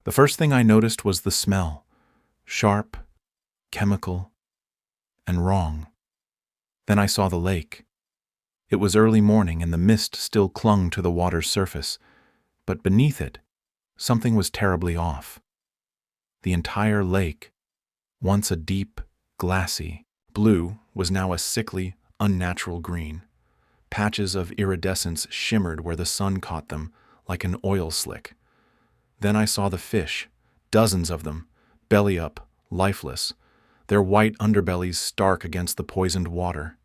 The first thing I noticed was the smell. Sharp, chemical, and wrong. Then I saw the lake. It was early morning and the mist still clung to the water's surface, but beneath it, something was terribly off. The entire lake, once a deep, glassy blue, was now a sickly, unnatural green. Patches of iridescence shimmered where the sun caught them, like an oil slick. Then I saw the fish, dozens of them, belly up, lifeless, their white underbellies stark against the poisoned water.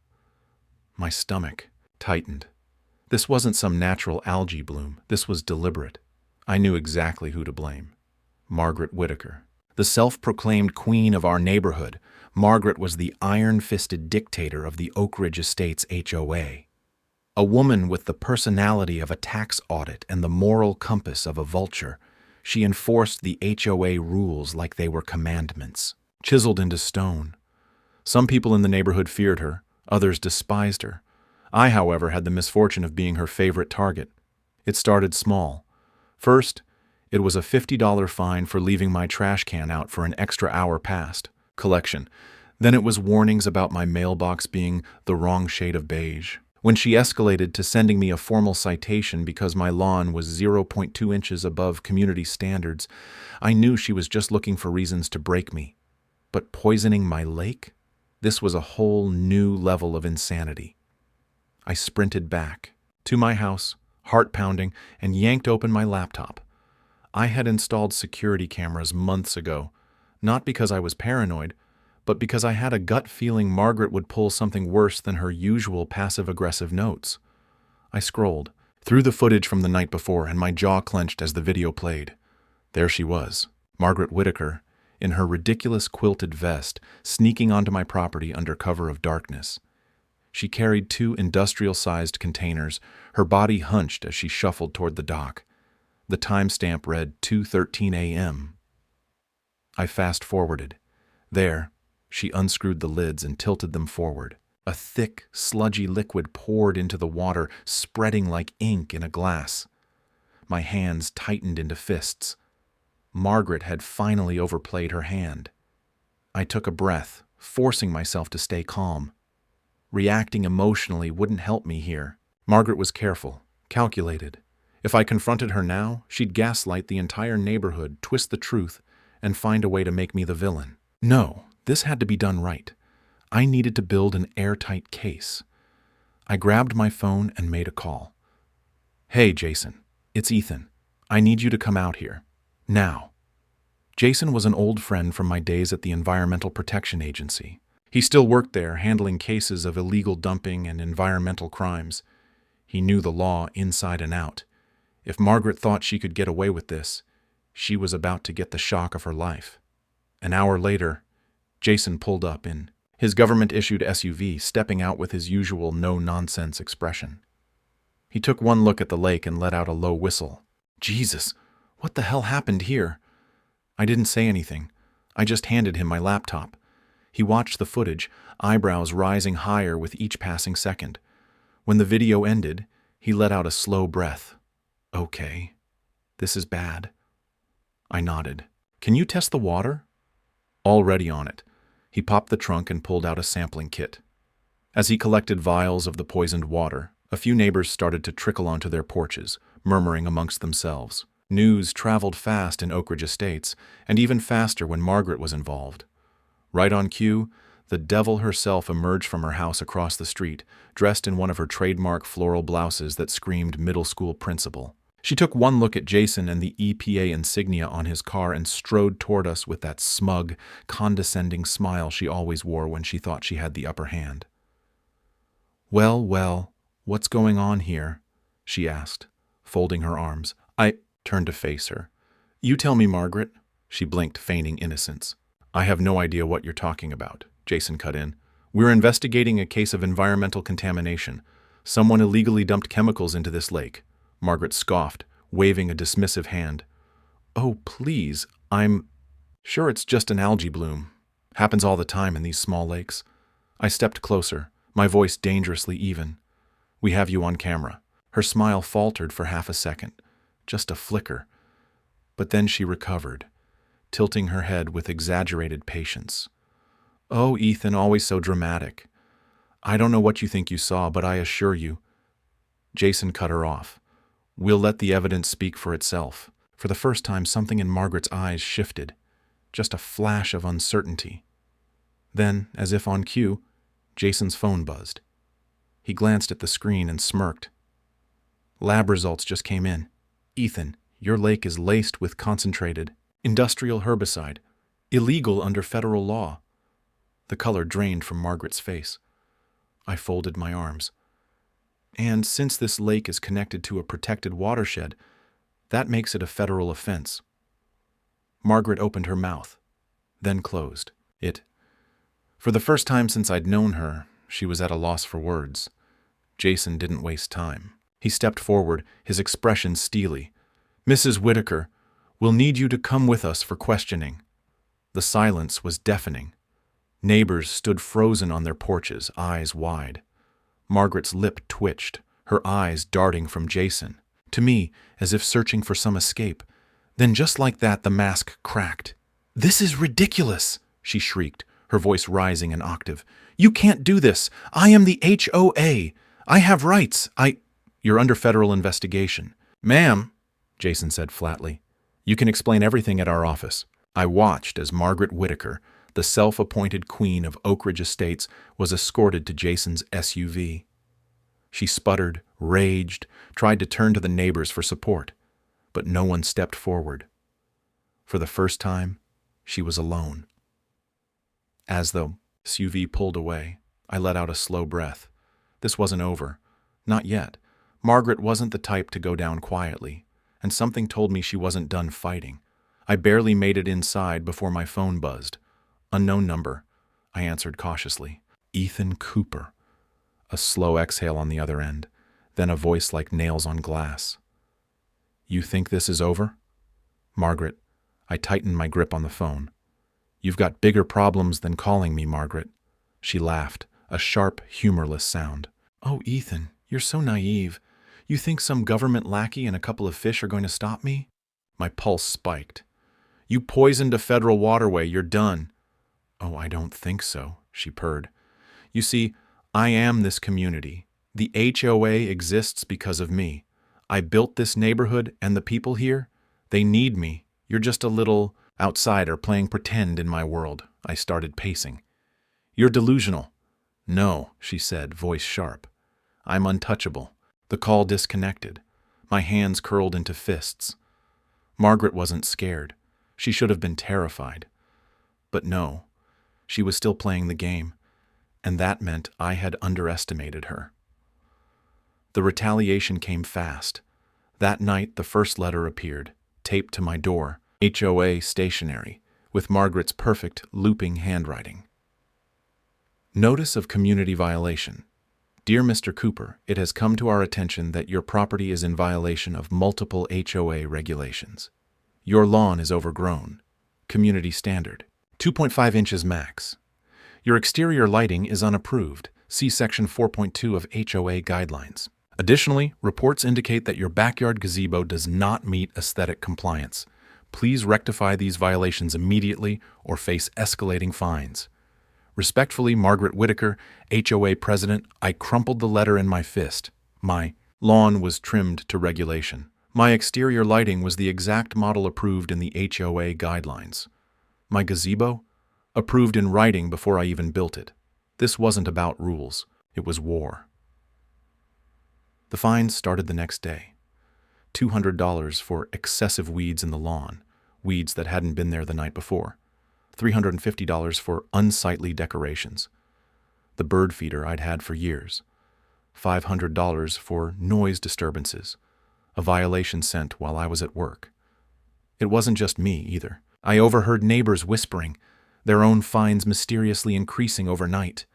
My stomach tightened. This wasn't some natural algae bloom. This was deliberate. I knew exactly who to blame. Margaret Whittaker, the self-proclaimed queen of our neighborhood. Margaret was the iron-fisted dictator of the Oak Ridge Estates HOA. A woman with the personality of a tax audit and the moral compass of a vulture, she enforced the HOA rules like they were commandments, chiseled into stone. Some people in the neighborhood feared her, others despised her. I, however, had the misfortune of being her favorite target. It started small. First, it was a $50 fine for leaving my trash can out for an extra hour past collection. Then it was warnings about my mailbox being the wrong shade of beige. When she escalated to sending me a formal citation because my lawn was 0.2 inches above community standards, I knew she was just looking for reasons to break me. But poisoning my lake? This was a whole new level of insanity. I sprinted back to my house, heart pounding, and yanked open my laptop. I had installed security cameras months ago, not because I was paranoid, but because I had a gut feeling Margaret would pull something worse than her usual passive-aggressive notes. I scrolled through the footage from the night before, and my jaw clenched as the video played. There she was, Margaret Whittaker, in her ridiculous quilted vest, sneaking onto my property under cover of darkness. She carried 2 industrial-sized containers, her body hunched as she shuffled toward the dock. The timestamp read 2:13 a.m. I fast-forwarded. There, she unscrewed the lids and tilted them forward. A thick, sludgy liquid poured into the water, spreading like ink in a glass. My hands tightened into fists. Margaret had finally overplayed her hand. I took a breath, forcing myself to stay calm. Reacting emotionally wouldn't help me here. Margaret was careful, calculated. If I confronted her now, she'd gaslight the entire neighborhood, twist the truth, and find a way to make me the villain. No, this had to be done right. I needed to build an airtight case. I grabbed my phone and made a call. "Hey, Jason, it's Ethan. I need you to come out here. Now." Jason was an old friend from my days at the Environmental Protection Agency. He still worked there, handling cases of illegal dumping and environmental crimes. He knew the law inside and out. If Margaret thought she could get away with this, she was about to get the shock of her life. An hour later, Jason pulled up in his government-issued SUV, stepping out with his usual no-nonsense expression. He took one look at the lake and let out a low whistle. Jesus, what the hell happened here? I didn't say anything. I just handed him my laptop. He watched the footage, eyebrows rising higher with each passing second. When the video ended, he let out a slow breath. Okay, this is bad. I nodded. Can you test the water? Already on it. He popped the trunk and pulled out a sampling kit. As he collected vials of the poisoned water, a few neighbors started to trickle onto their porches, murmuring amongst themselves. News traveled fast in Oak Ridge Estates, and even faster when Margaret was involved. Right on cue, the devil herself emerged from her house across the street, dressed in one of her trademark floral blouses that screamed middle school principal. She took one look at Jason and the EPA insignia on his car and strode toward us with that smug, condescending smile she always wore when she thought she had the upper hand. Well, what's going on here?" she asked, folding her arms. I turned to face her. "You tell me, Margaret." She blinked, feigning innocence. "I have no idea what you're talking about," Jason cut in. "We're investigating a case of environmental contamination. Someone illegally dumped chemicals into this lake." Margaret scoffed, waving a dismissive hand. "Oh, please, I'm sure it's just an algae bloom. Happens all the time in these small lakes." I stepped closer, my voice dangerously even. "We have you on camera." Her smile faltered for half a second. Just a flicker. But then she recovered, tilting her head with exaggerated patience. "Oh, Ethan, always so dramatic. I don't know what you think you saw, but I assure you—" Jason cut her off. "We'll let the evidence speak for itself." For the first time, something in Margaret's eyes shifted, just a flash of uncertainty. Then, as if on cue, Jason's phone buzzed. He glanced at the screen and smirked. "Lab results just came in. Ethan, your lake is laced with concentrated industrial herbicide, illegal under federal law." The color drained from Margaret's face. I folded my arms. "And since this lake is connected to a protected watershed, that makes it a federal offense." Margaret opened her mouth, then closed. For the first time since I'd known her, she was at a loss for words. Jason didn't waste time. He stepped forward, his expression steely. "Mrs. Whitaker, we'll need you to come with us for questioning." The silence was deafening. Neighbors stood frozen on their porches, eyes wide. Margaret's lip twitched, her eyes darting from Jason to me, as if searching for some escape. Then just like that, the mask cracked. "This is ridiculous," she shrieked, her voice rising an octave. "You can't do this. I am the HOA. I have rights. You're under federal investigation." "Ma'am," Jason said flatly, "you can explain everything at our office." I watched as Margaret Whitaker, the self-appointed queen of Oak Ridge Estates, was escorted to Jason's SUV. She sputtered, raged, tried to turn to the neighbors for support, but no one stepped forward. For the first time, she was alone. As the SUV pulled away, I let out a slow breath. This wasn't over. Not yet. Margaret wasn't the type to go down quietly, and something told me she wasn't done fighting. I barely made it inside before my phone buzzed. "Unknown number," I answered cautiously. "Ethan Cooper." A slow exhale on the other end, then a voice like nails on glass. "You think this is over?" "Margaret," I tightened my grip on the phone. "You've got bigger problems than calling me, Margaret." She laughed, a sharp, humorless sound. "Oh, Ethan, you're so naive. You think some government lackey and a couple of fish are going to stop me?" My pulse spiked. "You poisoned a federal waterway. You're done." "Oh, I don't think so," she purred. "You see, I am this community. The HOA exists because of me. I built this neighborhood, and the people here, they need me. You're just a little outsider playing pretend in my world." I started pacing. "You're delusional." "No," she said, voice sharp. "I'm untouchable." The call disconnected. My hands curled into fists. Margaret wasn't scared. She should have been terrified. But no, she was still playing the game, and that meant I had underestimated her. The retaliation came fast. That night, the first letter appeared, taped to my door, HOA stationery, with Margaret's perfect, looping handwriting. Notice of community violation. Dear Mr. Cooper, it has come to our attention that your property is in violation of multiple HOA regulations. Your lawn is overgrown. Community standard. 2.5 inches max. Your exterior lighting is unapproved. See Section 4.2 of HOA guidelines. Additionally, reports indicate that your backyard gazebo does not meet aesthetic compliance. Please rectify these violations immediately or face escalating fines. Respectfully, Margaret Whitaker, HOA President. I crumpled the letter in my fist. My lawn was trimmed to regulation. My exterior lighting was the exact model approved in the HOA guidelines. My gazebo? Approved in writing before I even built it. This wasn't about rules. It was war. The fines started the next day. $200 for excessive weeds in the lawn, weeds that hadn't been there the night before. $350 for unsightly decorations, the bird feeder I'd had for years. $500 for noise disturbances, a violation sent while I was at work. It wasn't just me, either. I overheard neighbors whispering, their own fines mysteriously increasing overnight.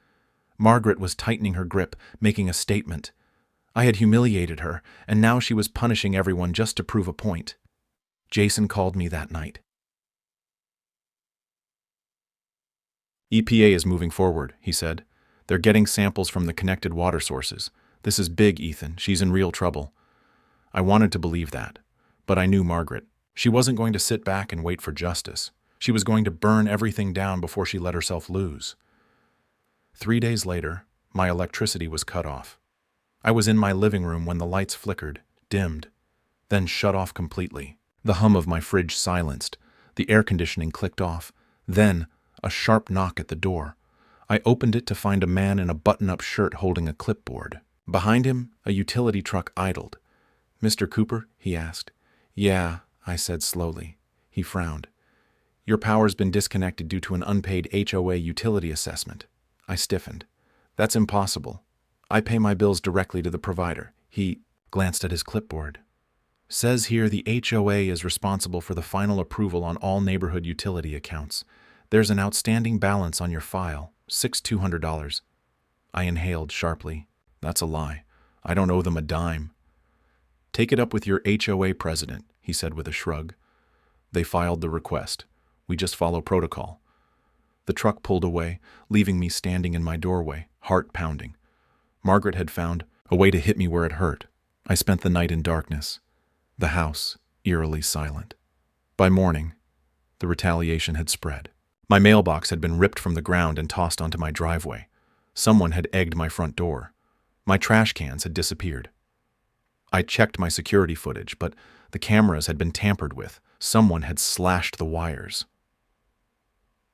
Margaret was tightening her grip, making a statement. I had humiliated her, and now she was punishing everyone just to prove a point. Jason called me that night. EPA is moving forward, he said. They're getting samples from the connected water sources. This is big, Ethan. She's in real trouble. I wanted to believe that, but I knew Margaret. She wasn't going to sit back and wait for justice. She was going to burn everything down before she let herself loose. 3 days later, my electricity was cut off. I was in my living room when the lights flickered, dimmed, then shut off completely. The hum of my fridge silenced. The air conditioning clicked off. Then, a sharp knock at the door. I opened it to find a man in a button-up shirt holding a clipboard. Behind him, a utility truck idled. "Mr. Cooper?" he asked. "Yeah," I said slowly. He frowned. "Your power's been disconnected due to an unpaid HOA utility assessment." I stiffened. "That's impossible. I pay my bills directly to the provider." He glanced at his clipboard. "Says here the HOA is responsible for the final approval on all neighborhood utility accounts. There's an outstanding balance on your file, $200. I inhaled sharply. "That's a lie. I don't owe them a dime." "Take it up with your HOA president," he said with a shrug. They filed the request. We just follow protocol. The truck pulled away, leaving me standing in my doorway, heart pounding. Margaret had found a way to hit me where it hurt. I spent the night in darkness. The house, eerily silent. By morning, the retaliation had spread. My mailbox had been ripped from the ground and tossed onto my driveway. Someone had egged my front door. My trash cans had disappeared. I checked my security footage, but the cameras had been tampered with. Someone had slashed the wires.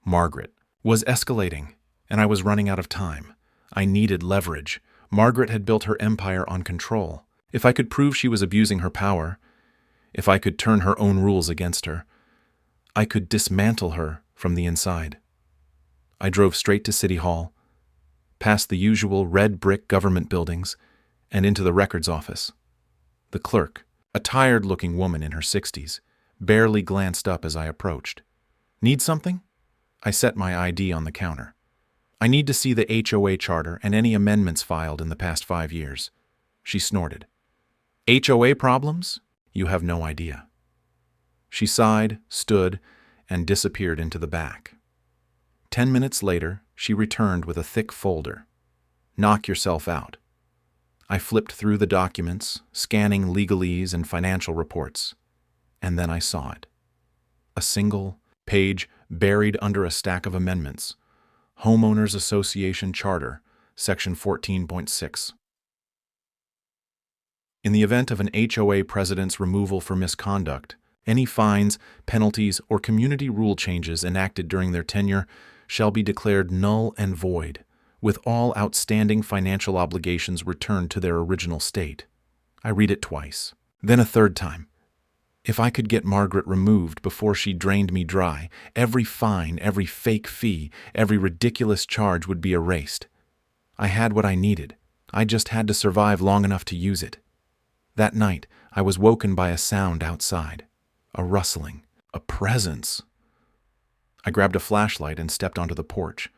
Margaret was escalating, and I was running out of time. I needed leverage. Margaret had built her empire on control. If I could prove she was abusing her power, if I could turn her own rules against her, I could dismantle her from the inside. I drove straight to City Hall, past the usual red brick government buildings, and into the records office. The clerk, a tired-looking woman in her 60s, barely glanced up as I approached. "Need something?" I set my ID on the counter. "I need to see the HOA charter and any amendments filed in the past 5 years." She snorted. "HOA problems? You have no idea." She sighed, stood, and disappeared into the back. 10 minutes later, she returned with a thick folder. "Knock yourself out." I flipped through the documents, scanning legalese and financial reports, and then I saw it. A single page buried under a stack of amendments. Homeowners Association Charter, Section 14.6. In the event of an HOA president's removal for misconduct, any fines, penalties, or community rule changes enacted during their tenure shall be declared null and void, with all outstanding financial obligations returned to their original state. I read it twice, then a third time. If I could get Margaret removed before she drained me dry, every fine, every fake fee, every ridiculous charge would be erased. I had what I needed. I just had to survive long enough to use it. That night, I was woken by a sound outside. A rustling. A presence. I grabbed a flashlight and stepped onto the porch.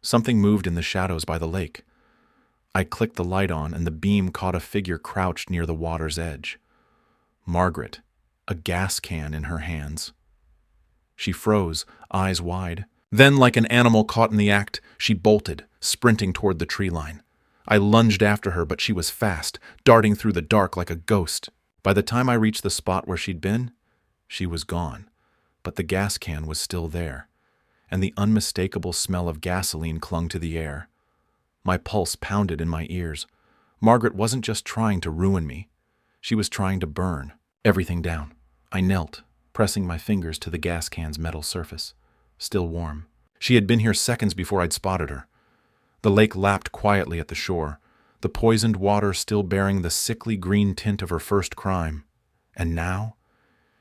Something moved in the shadows by the lake. I clicked the light on, and the beam caught a figure crouched near the water's edge. Margaret, a gas can in her hands. She froze, eyes wide. Then, like an animal caught in the act, she bolted, sprinting toward the tree line. I lunged after her, but she was fast, darting through the dark like a ghost. By the time I reached the spot where she'd been, she was gone. But the gas can was still there, and the unmistakable smell of gasoline clung to the air. My pulse pounded in my ears. Margaret wasn't just trying to ruin me. She was trying to burn everything down. I knelt, pressing my fingers to the gas can's metal surface, still warm. She had been here seconds before I'd spotted her. The lake lapped quietly at the shore, the poisoned water still bearing the sickly green tint of her first crime. And now,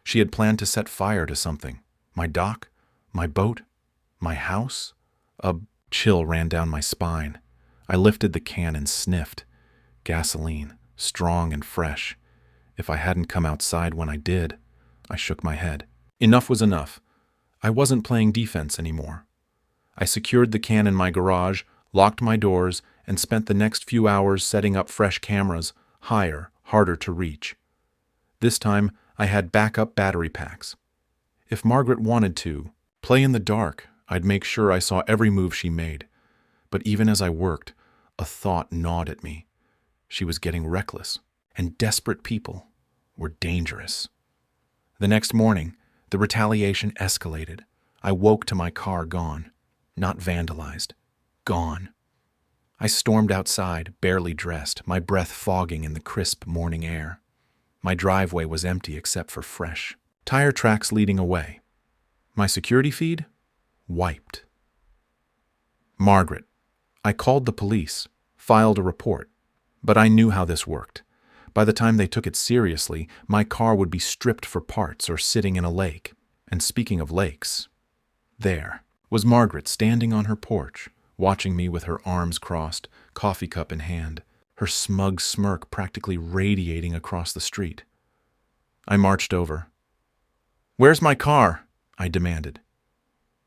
she had planned to set fire to something. My dock, my boat, my house. A chill ran down my spine. I lifted the can and sniffed. Gasoline, strong and fresh. If I hadn't come outside when I did, I shook my head. Enough was enough. I wasn't playing defense anymore. I secured the can in my garage, locked my doors, and spent the next few hours setting up fresh cameras, higher, harder to reach. This time, I had backup battery packs. If Margaret wanted to play in the dark, I'd make sure I saw every move she made. But even as I worked, a thought gnawed at me. She was getting reckless, and desperate people were dangerous. The next morning, the retaliation escalated. I woke to my car gone. Not vandalized. Gone. I stormed outside, barely dressed, my breath fogging in the crisp morning air. My driveway was empty except for fresh tire tracks leading away. My security feed? Wiped. Margaret. I called the police, filed a report, but I knew how this worked. By the time they took it seriously, my car would be stripped for parts or sitting in a lake. And speaking of lakes, there was Margaret standing on her porch, watching me with her arms crossed, coffee cup in hand, her smug smirk practically radiating across the street. I marched over. "Where's my car?" I demanded.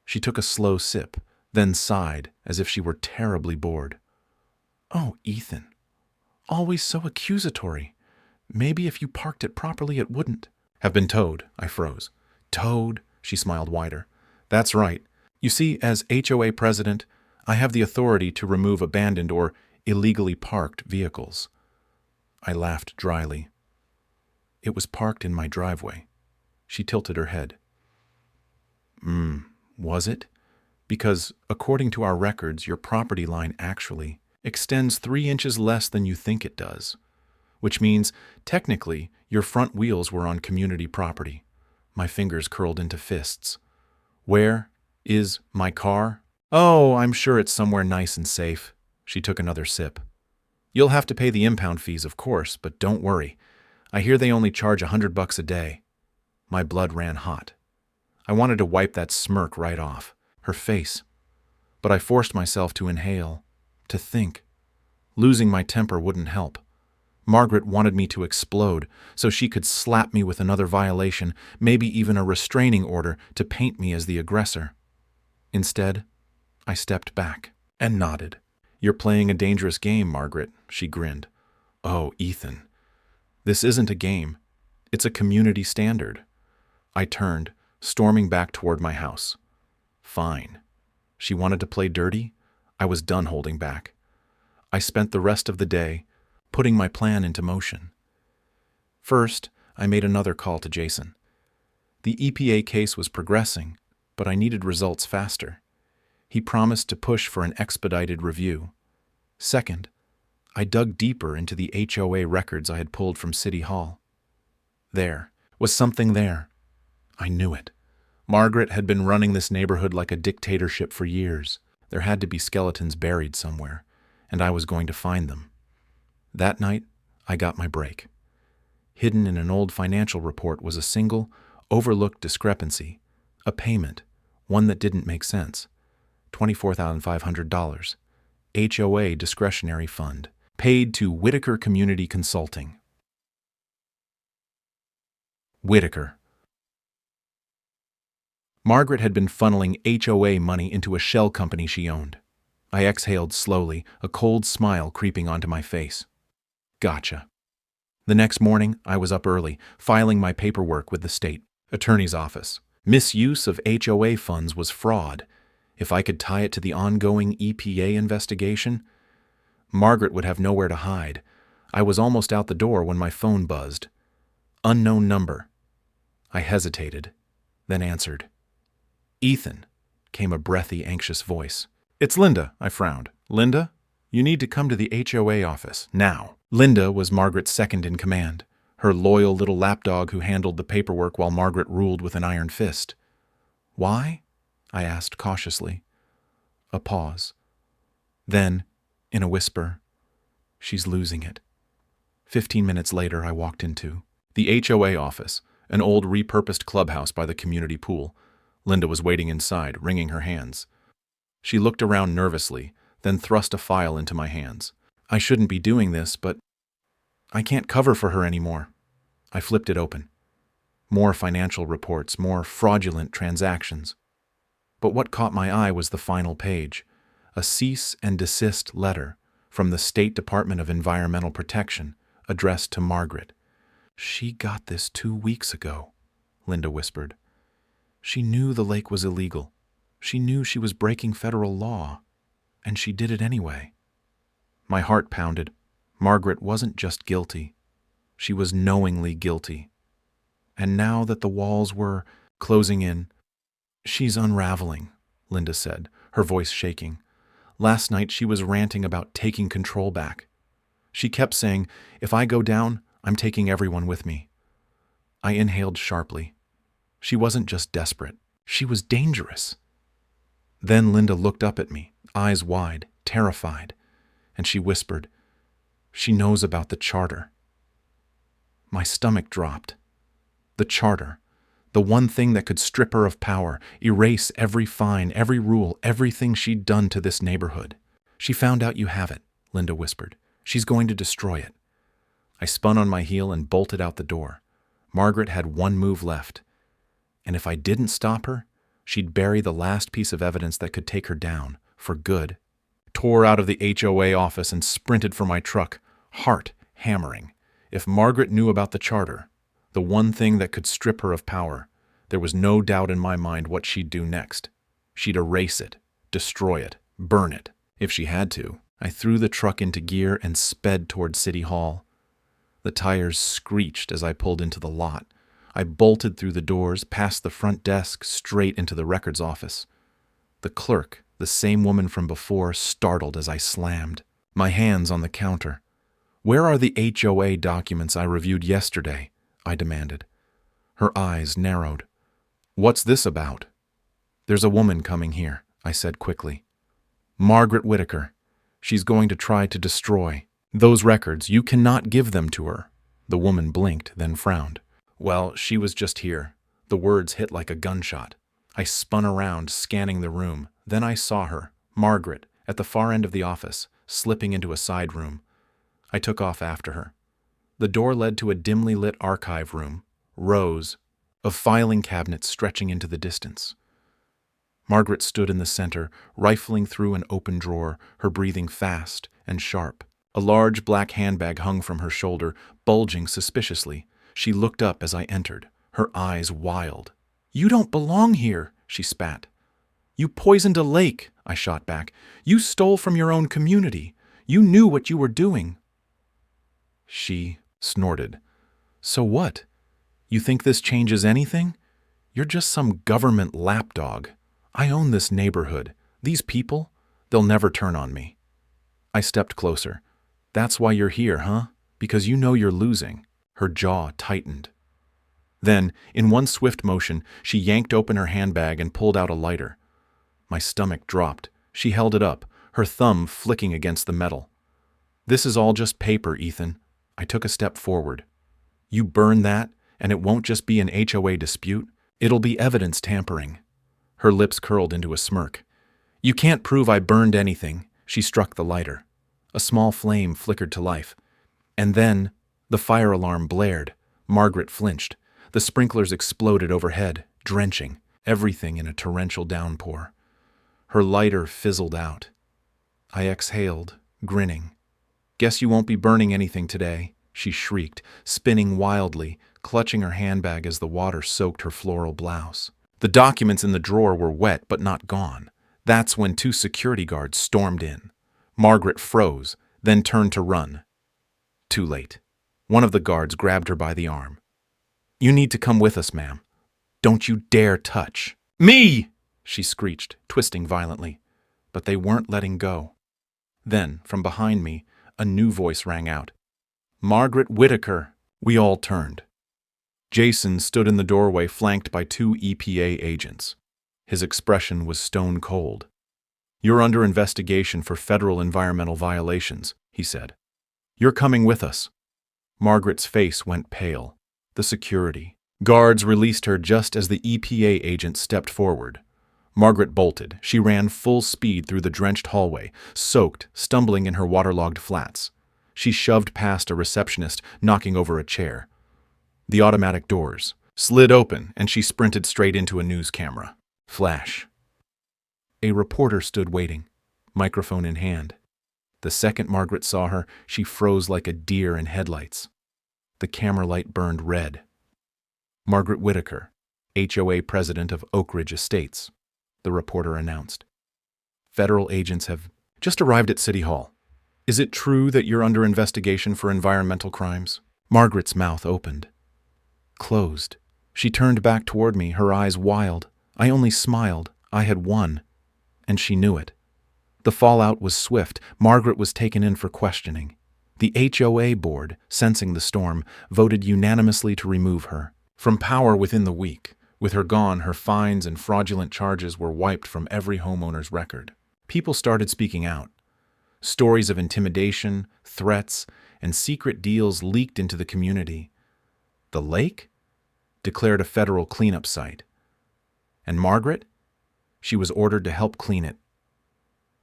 She took a slow sip, then sighed as if she were terribly bored. "Oh, Ethan, always so accusatory. Maybe if you parked it properly it wouldn't." "Have been towed," I froze. "Towed?" She smiled wider. "That's right. You see, as HOA president, I have the authority to remove abandoned or illegally parked vehicles." I laughed dryly. "It was parked in my driveway." She tilted her head. Was it? Because, according to our records, your property line actually extends 3 inches less than you think it does. Which means, technically, your front wheels were on community property. My fingers curled into fists. "Where is my car?" "Oh, I'm sure it's somewhere nice and safe." She took another sip. "You'll have to pay the impound fees, of course, but don't worry. I hear they only charge $100 a day." My blood ran hot. I wanted to wipe that smirk right off, her face. But I forced myself to inhale, to think. Losing my temper wouldn't help. Margaret wanted me to explode so she could slap me with another violation, maybe even a restraining order to paint me as the aggressor. Instead, I stepped back and nodded. "You're playing a dangerous game, Margaret," she grinned. "Oh, Ethan. This isn't a game. It's a community standard." I turned, storming back toward my house. Fine. She wanted to play dirty? I was done holding back. I spent the rest of the day putting my plan into motion. First, I made another call to Jason. The EPA case was progressing, but I needed results faster. He promised to push for an expedited review. Second, I dug deeper into the HOA records I had pulled from City Hall. There was something there. I knew it. Margaret had been running this neighborhood like a dictatorship for years. There had to be skeletons buried somewhere, and I was going to find them. That night, I got my break. Hidden in an old financial report was a single, overlooked discrepancy, a payment, one that didn't make sense. $24,500. HOA discretionary fund, paid to Whitaker Community Consulting. Whitaker. Margaret had been funneling HOA money into a shell company she owned. I exhaled slowly, a cold smile creeping onto my face. Gotcha. The next morning, I was up early, filing my paperwork with the state attorney's office. Misuse of HOA funds was fraud. If I could tie it to the ongoing EPA investigation, Margaret would have nowhere to hide. I was almost out the door when my phone buzzed. Unknown number. I hesitated, then answered. "Ethan," came a breathy, anxious voice. "It's Linda," I frowned. "Linda? You need to come to the HOA office, now." Linda was Margaret's second in command, her loyal little lapdog who handled the paperwork while Margaret ruled with an iron fist. "Why?" I asked cautiously. A pause. Then, in a whisper, "She's losing it." 15 minutes later, I walked into the HOA office, an old repurposed clubhouse by the community pool. Linda was waiting inside, wringing her hands. She looked around nervously, then thrust a file into my hands. "I shouldn't be doing this, but I can't cover for her anymore." I flipped it open. More financial reports, more fraudulent transactions. But what caught my eye was the final page, a cease and desist letter from the State Department of Environmental Protection, addressed to Margaret. "She got this 2 weeks ago," Linda whispered. "She knew the lake was illegal. She knew she was breaking federal law, and she did it anyway." My heart pounded. Margaret wasn't just guilty. She was knowingly guilty. and now that the walls were closing in, "She's unraveling," Linda said, her voice shaking. "Last night she was ranting about taking control back. She kept saying, 'If I go down, I'm taking everyone with me.'" I inhaled sharply. She wasn't just desperate. She was dangerous. Then Linda looked up at me, eyes wide, terrified, and she whispered, "She knows about the charter." My stomach dropped. The charter. The one thing that could strip her of power, erase every fine, every rule, everything she'd done to this neighborhood. "She found out you have it," Linda whispered. "She's going to destroy it." I spun on my heel and bolted out the door. Margaret had one move left. And if I didn't stop her, she'd bury the last piece of evidence that could take her down, for good. Tore out of the HOA office and sprinted for my truck, heart hammering. If Margaret knew about the charter, the one thing that could strip her of power, there was no doubt in my mind what she'd do next. She'd erase it, destroy it, burn it, if she had to. I threw the truck into gear and sped toward City Hall. The tires screeched as I pulled into the lot. I bolted through the doors, past the front desk, straight into the records office. The clerk, the same woman from before, startled as I slammed. My hands on the counter. "Where are the HOA documents I reviewed yesterday?" I demanded. Her eyes narrowed. "What's this about?" "There's a woman coming here," I said quickly. "Margaret Whitaker. She's going to try to destroy those records. You cannot give them to her." The woman blinked, then frowned. "Well, she was just here." The words hit like a gunshot. I spun around, scanning the room. Then I saw her, Margaret, at the far end of the office, slipping into a side room. I took off after her. The door led to a dimly lit archive room, rows of filing cabinets stretching into the distance. Margaret stood in the center, rifling through an open drawer, her breathing fast and sharp. A large black handbag hung from her shoulder, bulging suspiciously. She looked up as I entered, her eyes wild. "You don't belong here," she spat. "You poisoned a lake," I shot back. "You stole from your own community. You knew what you were doing." She snorted. "So what? You think this changes anything? You're just some government lapdog. I own this neighborhood. These people, they'll never turn on me." I stepped closer. "That's why you're here, huh? Because you know you're losing." Her jaw tightened. Then, in one swift motion, she yanked open her handbag and pulled out a lighter. My stomach dropped. She held it up, her thumb flicking against the metal. "This is all just paper, Ethan." I took a step forward. "You burn that, and it won't just be an HOA dispute. It'll be evidence tampering." Her lips curled into a smirk. "You can't prove I burned anything." She struck the lighter. A small flame flickered to life. And then the fire alarm blared. Margaret flinched. The sprinklers exploded overhead, drenching everything in a torrential downpour. Her lighter fizzled out. I exhaled, grinning. "Guess you won't be burning anything today," she shrieked, spinning wildly, clutching her handbag as the water soaked her floral blouse. The documents in the drawer were wet but not gone. That's when 2 security guards stormed in. Margaret froze, then turned to run. Too late. One of the guards grabbed her by the arm. "You need to come with us, ma'am. Don't you dare touch." "Me!" she screeched, twisting violently. But they weren't letting go. Then, from behind me, a new voice rang out. "Margaret Whitaker." We all turned. Jason stood in the doorway, flanked by 2 EPA agents. His expression was stone cold. "You're under investigation for federal environmental violations," he said. "You're coming with us." Margaret's face went pale. The security guards released her just as the EPA agent stepped forward. Margaret bolted. She ran full speed through the drenched hallway, soaked, stumbling in her waterlogged flats. She shoved past a receptionist, knocking over a chair. The automatic doors slid open, and she sprinted straight into a news camera. Flash. A reporter stood waiting, microphone in hand. The second Margaret saw her, she froze like a deer in headlights. The camera light burned red. "Margaret Whitaker, HOA president of Oak Ridge Estates," the reporter announced. "Federal agents have just arrived at City Hall. Is it true that you're under investigation for environmental crimes?" Margaret's mouth opened, closed, She turned back toward me, her eyes wild. I only smiled. I had won, and she knew it. The fallout was swift. Margaret was taken in for questioning. The HOA board, sensing the storm, voted unanimously to remove her from power within the week. With her gone, her fines and fraudulent charges were wiped from every homeowner's record. People started speaking out. Stories of intimidation, threats, and secret deals leaked into the community. The lake declared a federal cleanup site. And Margaret? She was ordered to help clean it.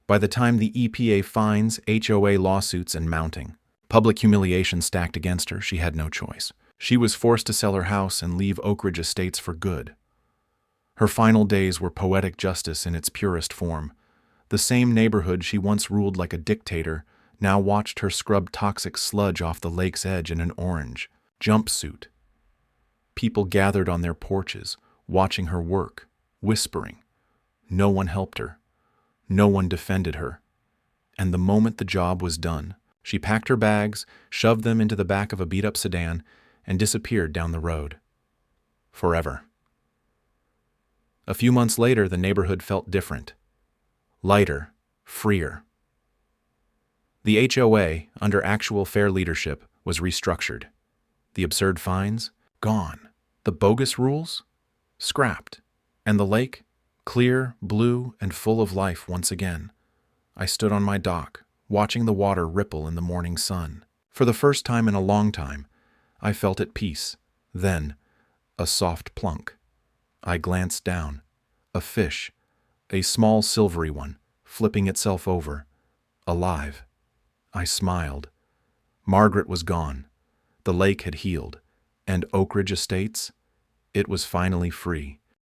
By the time the EPA fines, HOA lawsuits, and mounting, public humiliation stacked against her, she had no choice. She was forced to sell her house and leave Oak Ridge Estates for good. Her final days were poetic justice in its purest form. The same neighborhood she once ruled like a dictator now watched her scrub toxic sludge off the lake's edge in an orange jumpsuit. People gathered on their porches, watching her work, whispering. No one helped her. No one defended her. And the moment the job was done, she packed her bags, shoved them into the back of a beat-up sedan, and disappeared down the road. Forever. A few months later, the neighborhood felt different. Lighter, freer. The HOA, under actual fair leadership, was restructured. The absurd fines? Gone. The bogus rules? Scrapped. And the lake? Clear, blue, and full of life once again. I stood on my dock, watching the water ripple in the morning sun. For the first time in a long time, I felt at peace. Then, a soft plunk. I glanced down. A fish, a small silvery one, flipping itself over. Alive. I smiled. Margaret was gone. The lake had healed. And Oak Ridge Estates? It was finally free.